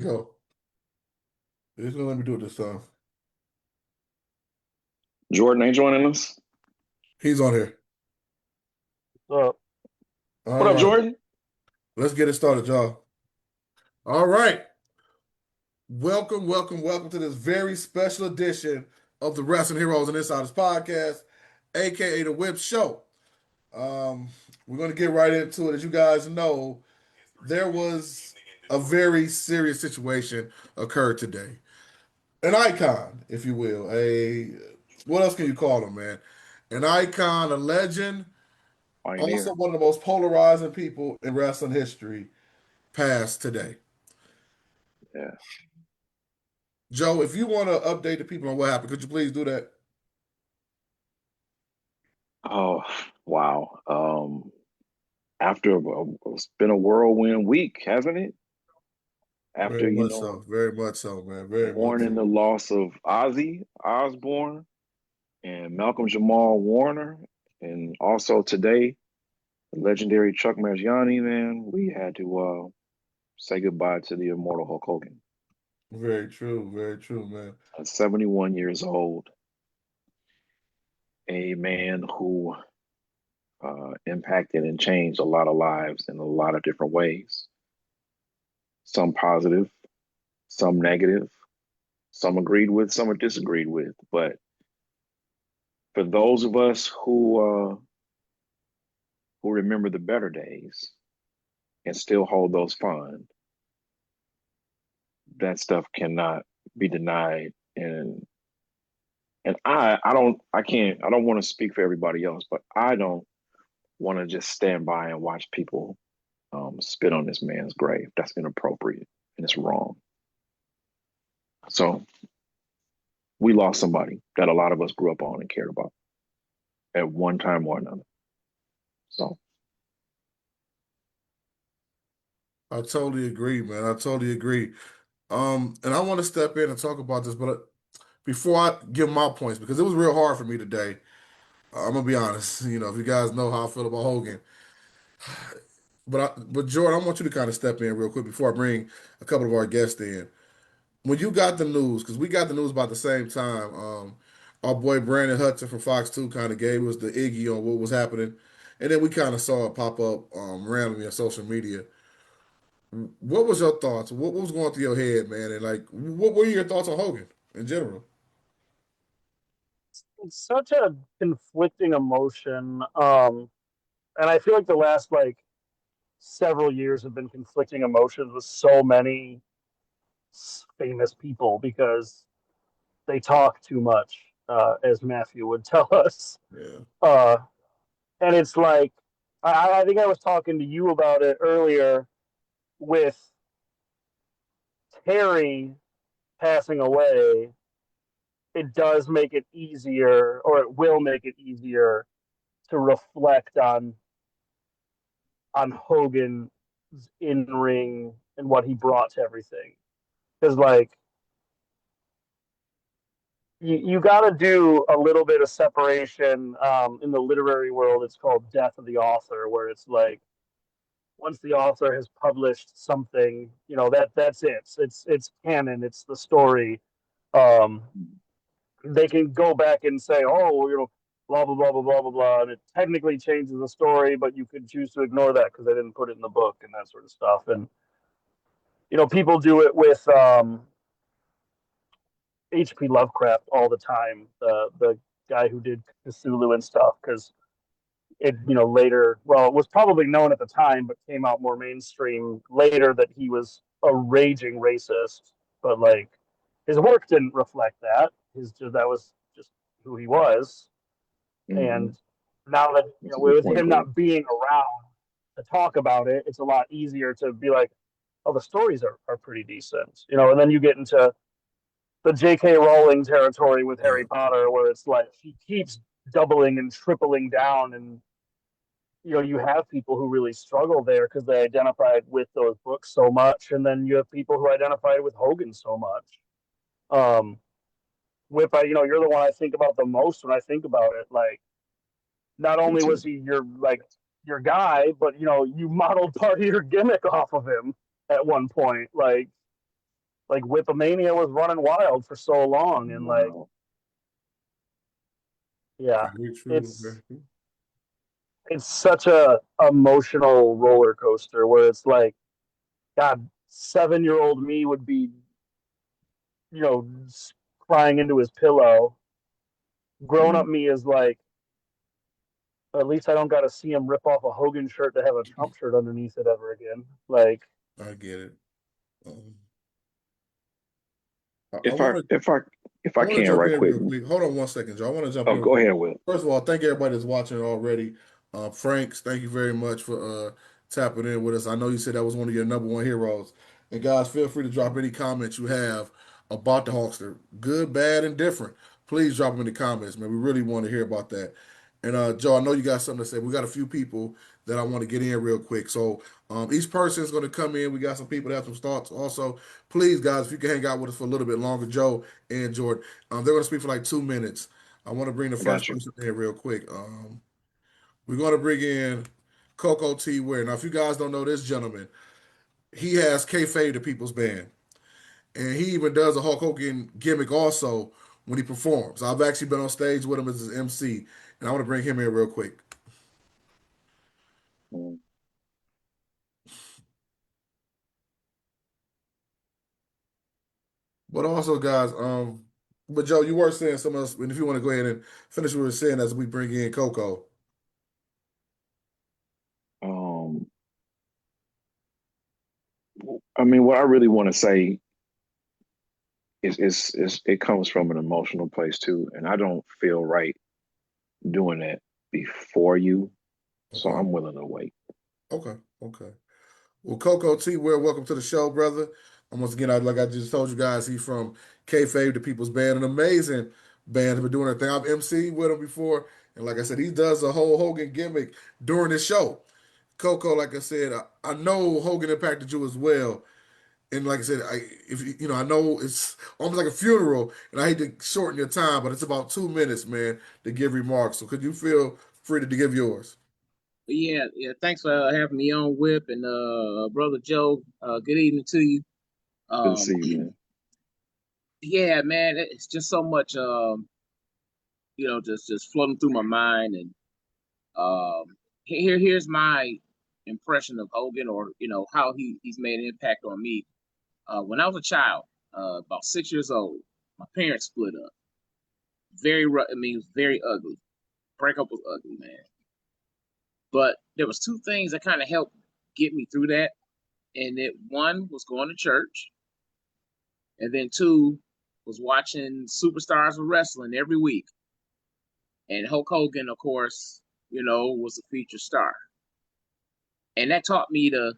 Go. He's gonna let me do it this time. Jordan ain't joining us. He's on here. Uh, All What up, right. Jordan? Let's get it started, y'all. All right. Welcome to this very special edition of the Wrestling Heroes and Insiders podcast, aka the Whip Show. We're gonna get right into it. As you guys know, there was a very serious situation occurred today. An icon, if you will. A what else can you call him, man? An icon, a legend, also Pioneer. one of the most polarizing people in wrestling history passed today. Yeah. Joe, if you want to update the people on what happened, could you please do that? Oh, wow. It's been a whirlwind week, hasn't it? After, Very much so. Very much so, man. Very much mourning so. the loss of Ozzy Osbourne and Malcolm Jamal Warner, and also today, the legendary Chuck Mangione, man, we had to say goodbye to the immortal Hulk Hogan Very true. Very true, man. at 71 years old, a man who impacted and changed a lot of lives in a lot of different ways. Some positive, some negative, some agreed with, some are disagreed with. But for those of us who remember the better days and still hold those fond, that stuff cannot be denied. I don't want to speak for everybody else, but I don't want to just stand by and watch people spit on this man's grave. That's inappropriate and it's wrong. So we lost somebody that a lot of us grew up on and cared about at one time or another. So I totally agree, man. I totally agree. And I want to step in and talk about this, but before I give my points, because it was real hard for me today. I'm gonna be honest. If you guys know how I feel about Hogan, but Jordan, I want you to kind of step in real quick before I bring a couple of our guests in. When you got the news, because we got the news about the same time, our boy Brandon Hudson from Fox 2 kind of gave us the Iggy on what was happening. And then we kind of saw it pop up randomly on social media. What was your thoughts? What was going through your head, man? And like, what were your thoughts on Hogan in general? it's such a conflicting emotion. And I feel like the last several years have been conflicting emotions with so many famous people because they talk too much, as Matthew would tell us. Yeah. Uh, and it's like I think I was talking to you about it earlier with Terry passing away. It does make it easier, or it will make it easier to reflect on Hogan's in ring and what he brought to everything. Because you got to do a little bit of separation in the literary world. It's called death of the author, where it's like once the author has published something, that's it. It's canon. It's the story. Um, they can go back and say, oh, blah blah blah blah blah blah blah, and it technically changes the story, but you could choose to ignore that because they didn't put it in the book and that sort of stuff. And people do it with H.P. Lovecraft all the time, the guy who did Cthulhu and stuff, because it later, well, it was probably known at the time, but came out more mainstream later that he was a raging racist. But his work didn't reflect that. That was just who he was. mm-hmm. And now that That's a good with point, him bro. not being around to talk about it, it's a lot easier to be like, oh, the stories are pretty decent, and then you get into the J.K. Rowling territory with Yeah. Harry Potter, where it's like he keeps doubling and tripling down, and you have people who really struggle there because they identified with those books so much, and then you have people who identified with Hogan so much. Um, Whip, you're the one I think about the most when I think about it. Like, not Me only was too. he your guy, but you modeled part of your gimmick off of him at one point. Like, like Whipomania was running wild for so long, and like, Wow. yeah, Very true. it's Very true. it's such a emotional roller coaster where it's like, God, 7-year-old me would be, you know, crying into his pillow. Grown up Mm. me is like, at least I don't got to see him rip off a Hogan shirt to have a Trump shirt underneath it ever again. Like, I get it. Um, I If I want to if I if I I want to can jump right in quick. real quick. Hold on one second, Joe. I want to jump Oh, in real go quick. ahead, Will. First of all, thank everybody that's watching already. Franks, thank you very much for tapping in with us. I know you said that was one of your number one heroes. And guys, feel free to drop any comments you have about the Hulkster, good, bad, and different. Please drop them in the comments, man. We really want to hear about that. And Joe, I know you got something to say. We got a few people that I want to get in real quick. So each person is going to come in. We got some people that have some thoughts. Also, please, guys, if you can hang out with us for a little bit longer, Joe and Jordan, they're going to speak for like 2 minutes. I want to bring the I first got you. person in real quick. We're going to bring in Coco T. Ware. Now, if you guys don't know this gentleman, he has kayfabe the People's Band, and he even does a Hulk Hogan gimmick also when he performs. I've actually been on stage with him as his MC, and I want to bring him in real quick. Mm. But also, guys, but Joe, you were saying something else, and if you want to go ahead and finish what you were saying as we bring in Coco. Um, I mean, what I really want to say is it comes from an emotional place too, and I don't feel right doing that before you, so Okay, I'm willing to wait. okay, okay. Well, Coco T, welcome to the show, brother. And once again, like I just told you guys, he's from Kayfabe, the People's Band, an amazing band. He's been doing their thing. I've MC'd with him before, and like I said, he does a whole Hogan gimmick during the show. Coco, like I said, I know Hogan impacted you as well. And like I said, if I know it's almost like a funeral, and I hate to shorten your time, but it's about 2 minutes, man, to give remarks. So could you feel free to give yours? Yeah, yeah. Thanks for having me on, Whip, and brother Joe. Good evening to you. Good to Um, see you, man. yeah, man, it's just so much, just floating through my mind, and here's my impression of Hogan, or how he's made an impact on me. When I was a child, about 6 years old, my parents split up. I mean, it was very ugly. Breakup was ugly, man. But there was two things that kind of helped get me through that, and one was going to church, and then two was watching superstars of wrestling every week. And Hulk Hogan, of course, was a featured star, and that taught me to,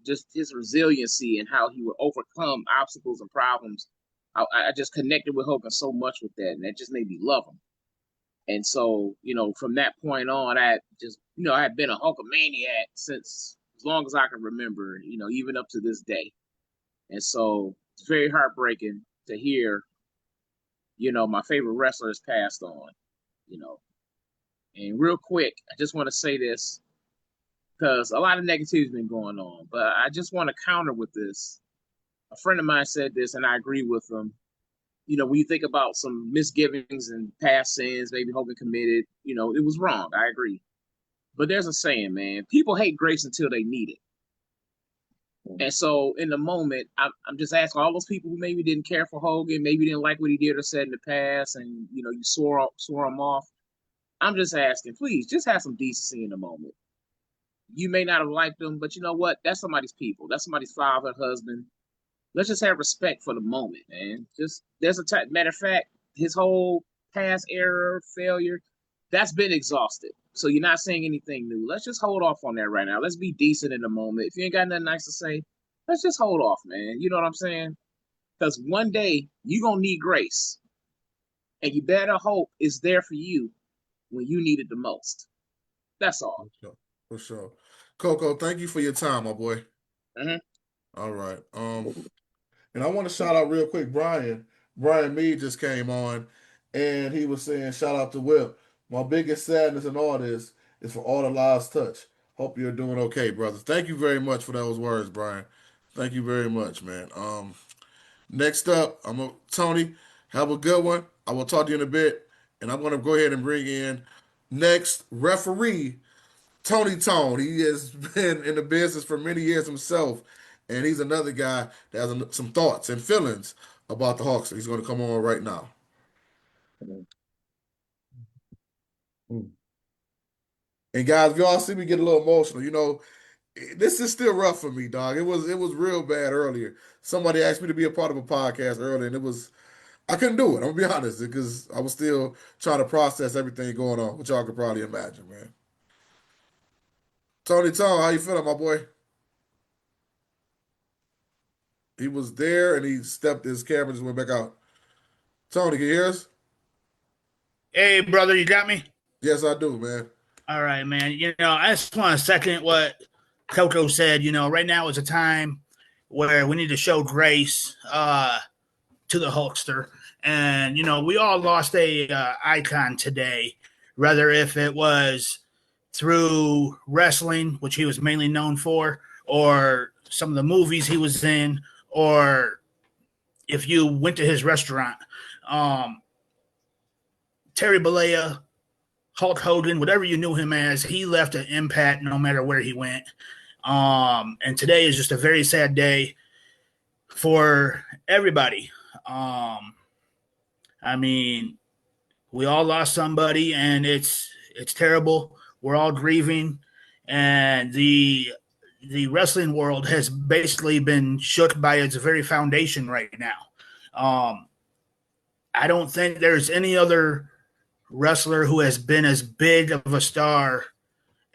just his resiliency and how he would overcome obstacles and problems. I just connected with Hogan so much with that, and that just made me love him. And so, from that point on, I had been a Hulkamaniac since as long as I can remember, even up to this day. And so it's very heartbreaking to hear, my favorite wrestler has passed on, you know. And real quick, I just want to say this because a lot of negativity has been going on, but I just want to counter with this. A friend of mine said this, and I agree with him. When you think about some misgivings and past sins, maybe Hogan committed, it was wrong. I agree. But there's a saying, man, people hate grace until they need it. And so in the moment, I'm just asking all those people who maybe didn't care for Hogan, maybe didn't like what he did or said in the past, and you swore him off. I'm just asking, please, just have some decency in the moment. You may not have liked them, but you know what? That's somebody's people. That's somebody's father, husband. Let's just have respect for the moment, man. Just matter of fact, his whole past error, failure, that's been exhausted. So you're not saying anything new. Let's just hold off on that right now. Let's be decent in the moment. If you ain't got nothing nice to say, let's just hold off, man. You know what I'm saying? Because one day you're gonna need grace. And you better hope it's there for you when you need it the most. That's all. For sure. For sure. Coco, thank you for your time, my boy. Hmm. All right. And I want to shout out real quick, Brian. Brian Mead just came on, and he was saying, "Shout out to Whip. My biggest sadness in all this is for all the lives touched. Hope you're doing okay, brother. Thank you very much for those words, Brian. Thank you very much, man. Next up, Tony. Have a good one. I will talk to you in a bit, and I'm gonna go ahead and bring in next referee Tony Tone. He has been in the business for many years himself, and he's another guy that has some thoughts and feelings about the Hawks. He's going to come on right now. And guys, if y'all see me get a little emotional, this is still rough for me, dog. It was real bad earlier. Somebody asked me to be a part of a podcast earlier, and I couldn't do it. I'm gonna be honest, because I was still trying to process everything going on, which y'all could probably imagine, man. Tony Tone, how you feeling, my boy? He was there and he stepped his camera and just went back out. Tony, can you hear us? Hey, brother, you got me? Yes, I do, man. All right, man. I just want to second what Coco said. Right now is a time where we need to show grace to the Hulkster. And, we all lost a icon today, whether if it was through wrestling, which he was mainly known for, or some of the movies he was in, or if you went to his restaurant. Terry Bollea, Hulk Hogan, whatever you knew him as, he left an impact no matter where he went. And today is just a very sad day for everybody. I mean, we all lost somebody, and it's terrible. We're all grieving, and the wrestling world has basically been shook by its very foundation right now. I don't think there's any other wrestler who has been as big of a star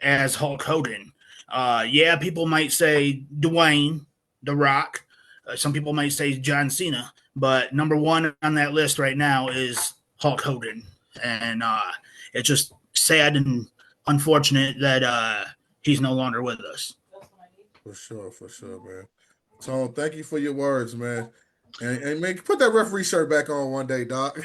as Hulk Hogan. Yeah, people might say Dwayne, The Rock. Some people might say John Cena, but number one on that list right now is Hulk Hogan, and it's just sad and unfortunate that he's no longer with us. For sure, man. Tone, thank you for your words, man. And man, put that referee shirt back on one day, Doc.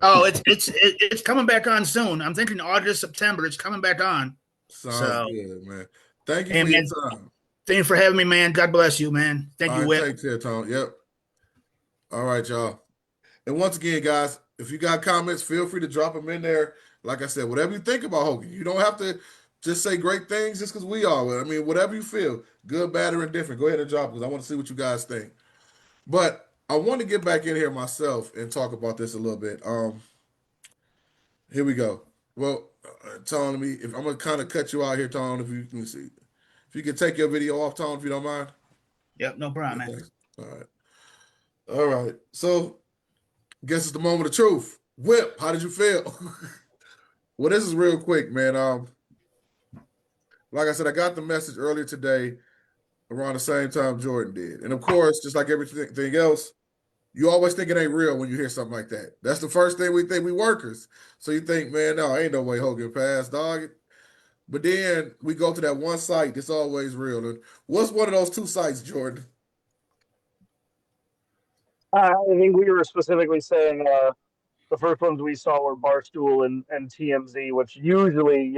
Oh, it's coming back on soon. I'm thinking August, September. It's coming back on. Sounds good, man. Thank you Hey, for man, your time. thank you for having me, man. God bless you, man. Thank All you, right, Whip. take care, Tone. Yep. All right, y'all. And once again, guys, if you got comments, feel free to drop them in there. Like I said, whatever you think about Hogan, you don't have to just say great things just because we are. I mean, whatever you feel, good, bad, or indifferent, go ahead and drop because I want to see what you guys think. But I want to get back in here myself and talk about this a little bit. Here we go. Well, Tone, if I'm gonna kind of cut you out here, Tone, if you can see, if you can take your video off, Tone, if you don't mind. Yep, no problem, man. Thanks. All right. So, guess it's the moment of truth. Whip, how did you feel? Well, this is real quick, man. Like I said, I got the message earlier today around the same time Jordan did, and of course, just like everything else, you always think it ain't real when you hear something like that. That's the first thing we think, we workers. So you think, man, no, ain't no way Hogan passed, dog. But then we go to that one site that's always real. And what's one of those two sites, Jordan? I think we were specifically saying the first ones we saw were Barstool and TMZ, which usually,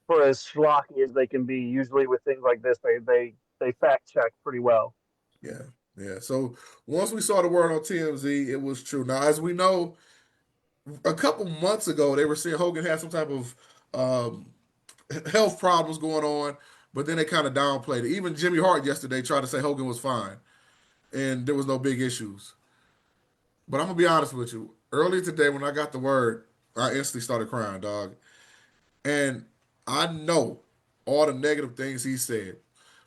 for as schlocky as they can be, usually with things like this, they fact check pretty well. Yeah, yeah. So once we saw the word on TMZ, it was true. Now, as we know, a couple months ago, they were saying Hogan had some type of um, health problems going on, but then they kind of downplayed it. Even Jimmy Hart yesterday tried to say Hogan was fine and there was no big issues. But I'm gonna be honest with you. Earlier today, when I got the word, I instantly started crying, dog. And I know all the negative things he said,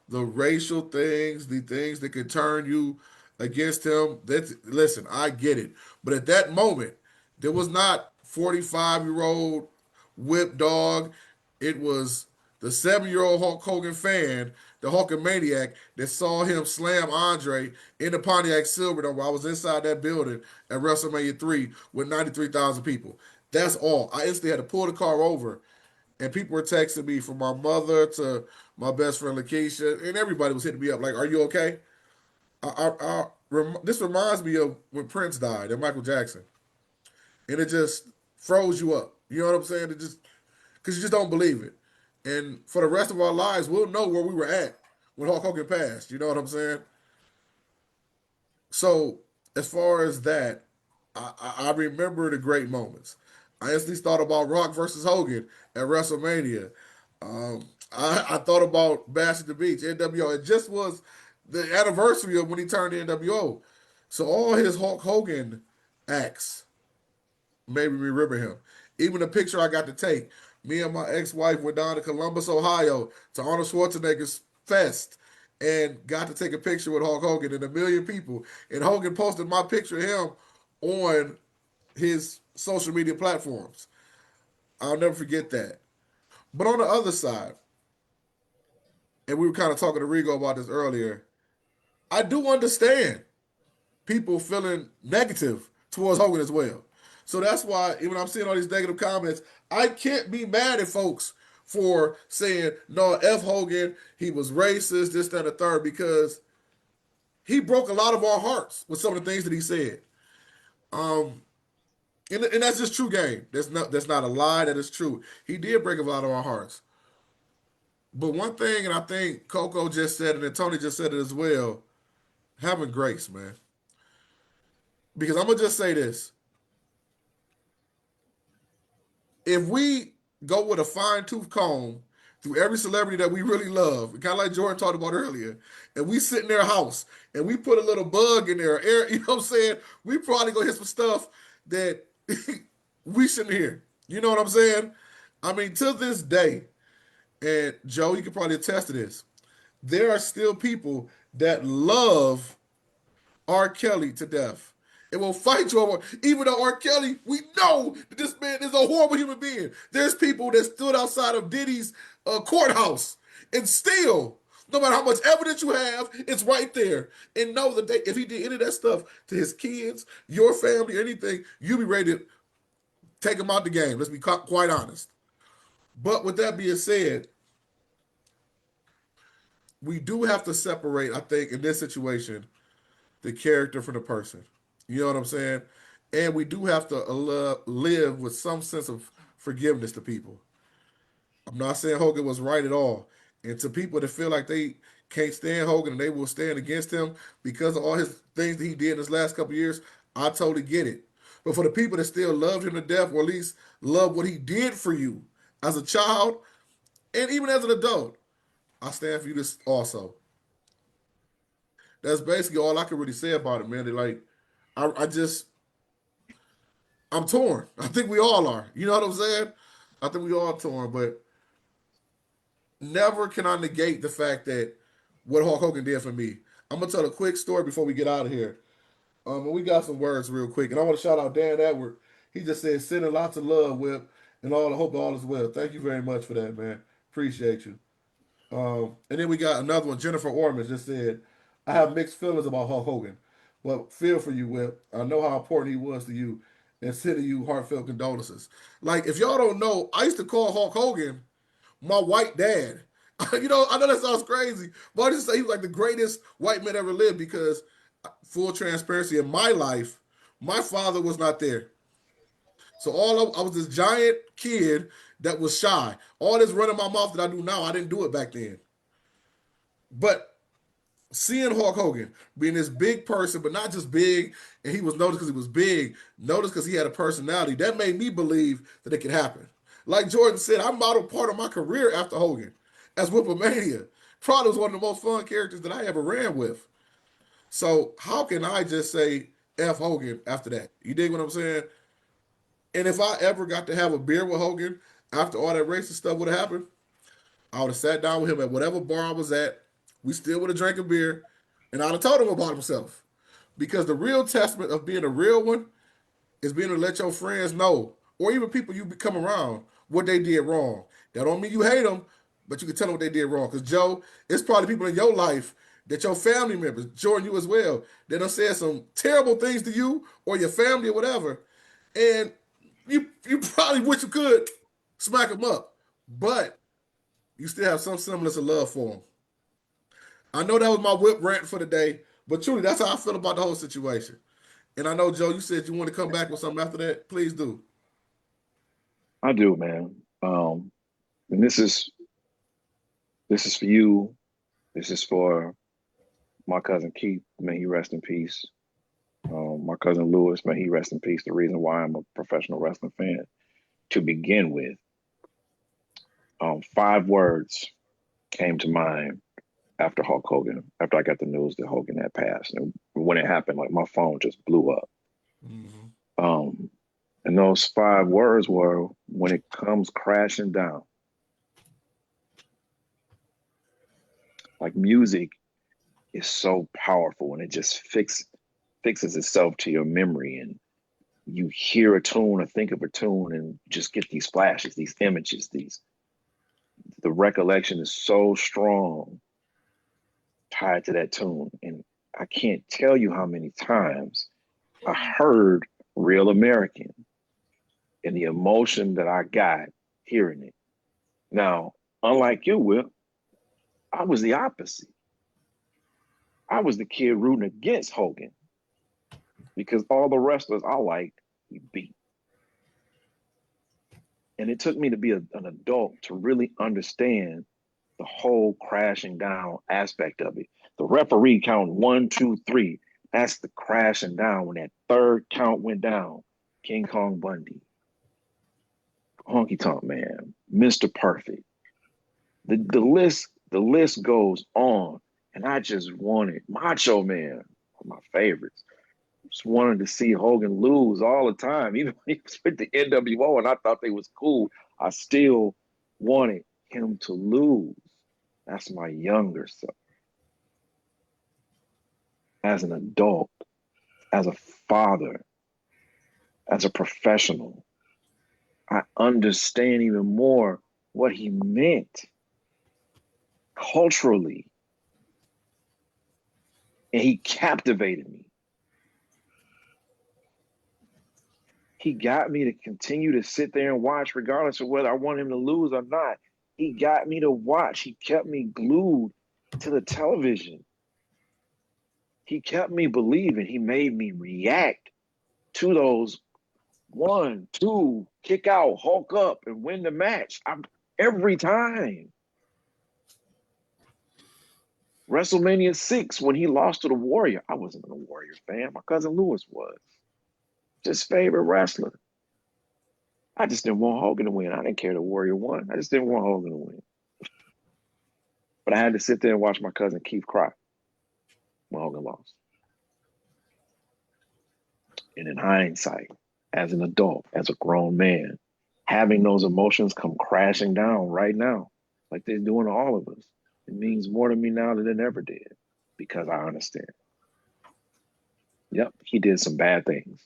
the racial things, the things that could turn you against him. Listen, I get it. But at that moment, there was not 45-year-old whip dog. It was the 7-year-old Hulk Hogan fan, the Hulkamaniac, that saw him slam Andre in the Pontiac Silverdome while I was inside that building at WrestleMania 3 with 93,000 people. That's all. I instantly had to pull the car over, and people were texting me from my mother to my best friend Lakeisha, and everybody was hitting me up like, "Are you okay?" This reminds me of when Prince died and Michael Jackson, and it just froze you up. You know what I'm saying? It just because you just don't believe it. And for the rest of our lives, we'll know where we were at when Hulk Hogan passed. You know what I'm saying? So as far as that, I remember the great moments. I instantly thought about Rock versus Hogan at WrestleMania. I thought about Bash at the Beach, NWO. It just was the anniversary of when he turned to NWO. So all his Hulk Hogan acts made me remember him. Even the picture I got to take, me and my ex-wife went down to Columbus, Ohio to Arnold Schwarzenegger's fest and got to take a picture with Hulk Hogan and a million people. And Hogan posted my picture of him on his social media platforms. I'll never forget that. But on the other side, and we were kind of talking to Rigo about this earlier, I do understand people feeling negative towards Hogan as well. So that's why, even I'm seeing all these negative comments, I can't be mad at folks for saying, no, F Hogan, he was racist, this, that, and the third, because he broke a lot of our hearts with some of the things that he said. And that's just true game. That's not a lie, that is true. He did break a lot of our hearts. But one thing, and I think Coco just said it, and Tony just said it as well, having grace, man. Because I'm going to just say this. If we go with a fine tooth comb through every celebrity that we really love, kind of like Jordan talked about earlier, and we sit in their house and we put a little bug in there, you know what I'm saying? We probably gonna hit some stuff that we shouldn't hear. You know what I'm saying? I mean, to this day, and Joe, you can probably attest to this, there are still people that love R. Kelly to death. And will fight you over. Even though R. Kelly, we know that this man is a horrible human being. There's people that stood outside of Diddy's courthouse and still, no matter how much evidence you have, it's right there. And know that if he did any of that stuff to his kids, your family, anything, you'll be ready to take him out the game. Let's be quite honest. But with that being said, we do have to separate, I think, in this situation, the character from the person. You know what I'm saying? And we do have to live with some sense of forgiveness to people. I'm not saying Hogan was right at all. And to people that feel like they can't stand Hogan and they will stand against him because of all his things that he did in his last couple of years, I totally get it. But for the people that still loved him to death, or at least love what he did for you as a child and even as an adult, I stand for you this also. That's basically all I can really say about it, man. Like, I just, I'm torn. I think we all are. You know what I'm saying? I think we all torn, but never can I negate the fact that what Hulk Hogan did for me. I'm gonna tell a quick story before we get out of here. And we got some words real quick, and I want to shout out Dan Edward. He just said sending lots of love, Whip, and all. I hope all is well. Thank you very much for that, man. Appreciate you. And then we got another one. Jennifer Orman just said, I have mixed feelings about Hulk Hogan. Well, feel for you, Whip. I know how important he was to you and sending you heartfelt condolences. Like, if y'all don't know, I used to call Hulk Hogan my white dad. You know, I know that sounds crazy, but I just say he was like the greatest white man ever lived because, full transparency, in my life, my father was not there. So I was this giant kid that was shy. All this running my mouth that I do now, I didn't do it back then. But seeing Hulk Hogan being this big person, but not just big, and he was noticed because he was big, noticed because he had a personality, that made me believe that it could happen. Like Jordan said, I modeled part of my career after Hogan as Whipomania. Probably was one of the most fun characters that I ever ran with. So how can I just say F Hogan after that? You dig what I'm saying? And if I ever got to have a beer with Hogan after all that racist stuff would have happened, I would have sat down with him at whatever bar I was at. We still would have drank a beer, and I'd have told him about himself. Because the real testament of being a real one is being able to let your friends know, or even people you become around, what they did wrong. That don't mean you hate them, but you can tell them what they did wrong. Because Joe, it's probably people in your life that your family members, Jordan, you as well, that done said some terrible things to you or your family or whatever, and you probably wish you could smack them up, but you still have some semblance of love for them. I know that was my whip rant for the day, but truly, that's how I feel about the whole situation. And I know, Joe, you said you want to come back with something after that. Please do. I do, man. And this is for you. This is for my cousin Keith. May he rest in peace. cousin Lewis, may he rest in peace, the reason why I'm a professional wrestling fan to begin with. 5 words came to mind after Hulk Hogan, after I got the news that Hogan had passed. And when it happened, like my phone just blew up. Mm-hmm. And those 5 words were, when it comes crashing down. Like, music is so powerful and it just fixes itself to your memory, and you hear a tune or think of a tune and just get these flashes, these images, the recollection is so strong tied to that tune. And I can't tell you how many times I heard Real American and the emotion that I got hearing it. Now, unlike you, Will, I was the opposite. I was the kid rooting against Hogan because all the wrestlers I liked, he beat. And it took me to be an adult to really understand the whole crashing down aspect of it. The referee count 1, 2, 3. That's the crashing down. When that 3rd count went down, King Kong Bundy, Honky Tonk Man, Mr. Perfect. The list goes on. And I just wanted Macho Man, one of my favorites. Just wanted to see Hogan lose all the time. Even when he was with the NWO and I thought they was cool, I still wanted him to lose. That's my younger self. As an adult, as a father, as a professional, I understand even more what he meant culturally. And he captivated me. He got me to continue to sit there and watch regardless of whether I want him to lose or not. He got me to watch. He kept me glued to the television. He kept me believing. He made me react to those 1, 2, kick out, Hulk up, and win the match. Every time. WrestleMania 6, when he lost to the Warrior, I wasn't a Warrior fan. My cousin Lewis was. Just favorite wrestler. I just didn't want Hogan to win. I didn't care the Warrior won. I just didn't want Hogan to win. But I had to sit there and watch my cousin Keith cry when Hogan lost. And in hindsight, as an adult, as a grown man, having those emotions come crashing down right now, like they're doing to all of us, it means more to me now than it ever did, because I understand. Yep, he did some bad things.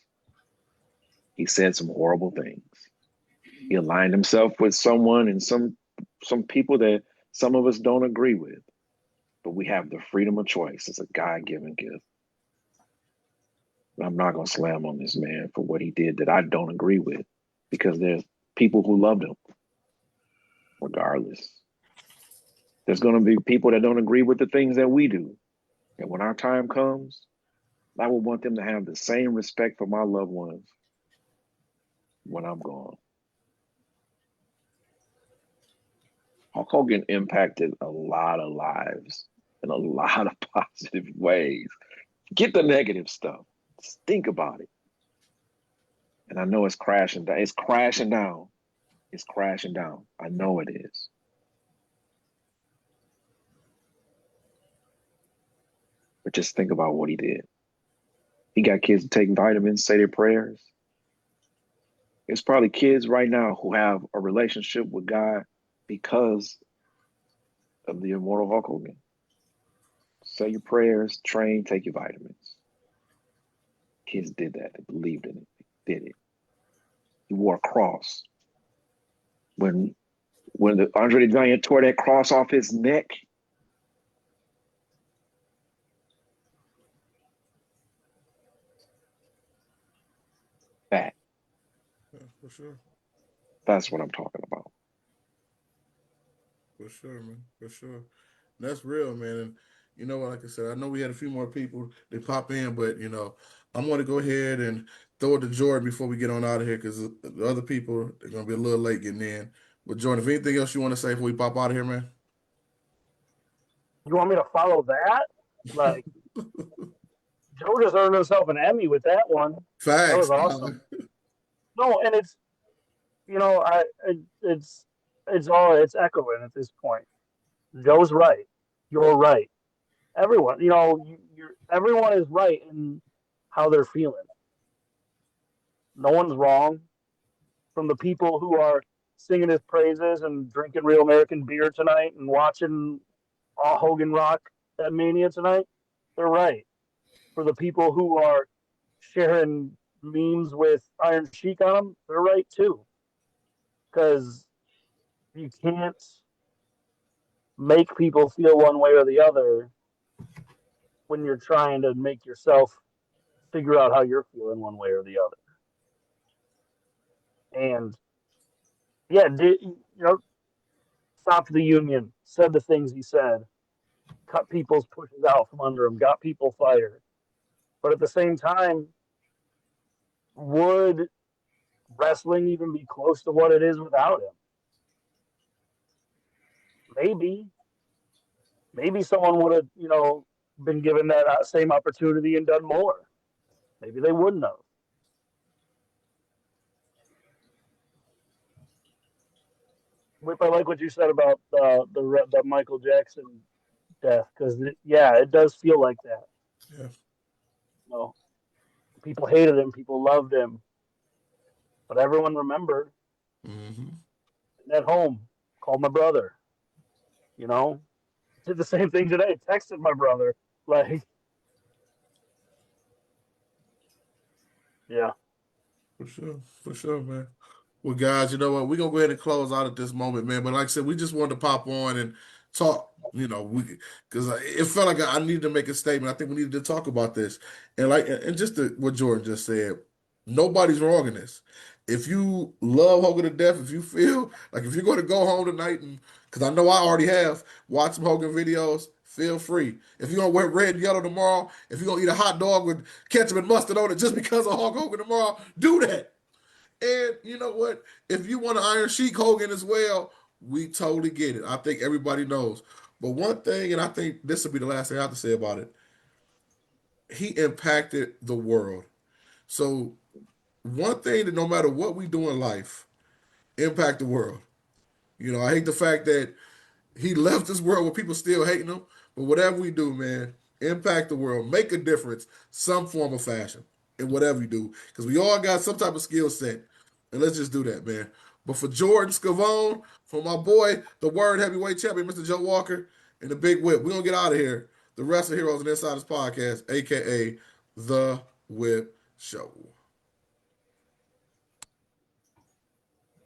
He said some horrible things. He aligned himself with someone and some people that some of us don't agree with. But we have the freedom of choice. It's a God-given gift. I'm not going to slam on this man for what he did that I don't agree with, because there's people who loved him regardless. There's going to be people that don't agree with the things that we do. And when our time comes, I will want them to have the same respect for my loved ones when I'm gone. Hulk Hogan impacted a lot of lives in a lot of positive ways. Get the negative stuff. Just think about it. And I know it's crashing down. It's crashing down. It's crashing down. I know it is. But just think about what he did. He got kids to take vitamins, say their prayers. There's probably kids right now who have a relationship with God because of the immortal Hulk Hogan. Say your prayers, train, take your vitamins. Kids did that. They believed in it. They did it. He wore a cross. When the Andre the Giant tore that cross off his neck, that. Yeah, for sure. That's what I'm talking about. For sure, man. For sure. That's real, man. And you know, like I said, I know we had a few more people that pop in, but I'm going to go ahead and throw it to Jordan before we get on out of here, because the other people are going to be a little late getting in. But Jordan, if anything else you want to say before we pop out of here, man. You want me to follow that? Like, Joe just earned himself an Emmy with that one. That Facts. was awesome. No, and it's it's echoing at this point. Joe's right. You're right. Everyone, everyone is right in how they're feeling. No one's wrong. From the people who are singing his praises and drinking real American beer tonight and watching Hogan rock at Mania tonight, they're right. For the people who are sharing memes with Iron Sheik on them, they're right too. Because you can't make people feel one way or the other when you're trying to make yourself figure out how you're feeling one way or the other. And yeah, stopped the union, said the things he said, cut people's pushes out from under him, got people fired. But at the same time, would wrestling even be close to what it is without him? Maybe. Maybe someone would have, been given that same opportunity and done more. Maybe they wouldn't have. Whip, I like what you said about the Michael Jackson death because it does feel like that. Yeah. People hated him, people loved him, but everyone remembered. Mm-hmm. At home, called my brother. Did the same thing today. Texted my brother. Like, yeah. For sure, man. Well, guys, you know what? We're gonna go ahead and close out at this moment, man. But like I said, we just wanted to pop on and talk, because it felt like I needed to make a statement. I think we needed to talk about this. And just what Jordan just said, nobody's wrong in this. If you love Hogan to death, if you feel like if you're going to go home tonight and because I know I already have watched some Hogan videos, feel free. If you're gonna wear red and yellow tomorrow, if you're gonna eat a hot dog with ketchup and mustard on it just because of Hulk Hogan tomorrow, do that. And you know what? If you want to Iron Sheik Hogan as well, we totally get it. I think everybody knows. But one thing, and I think this will be the last thing I have to say about it, he impacted the world. So one thing that no matter what we do in life, impact the world. I hate the fact that he left this world with people still hating him. But whatever we do, man, impact the world, make a difference, some form of fashion in whatever you do. Because we all got some type of skill set. And let's just do that, man. But for Jordan Scavone, for my boy, the Word Heavyweight Champion, Mr. Joe Walker, and the Big Whip, we're going to get out of here. The Wrestling Heroes and Insiders Podcast, a.k.a. The Whip Show.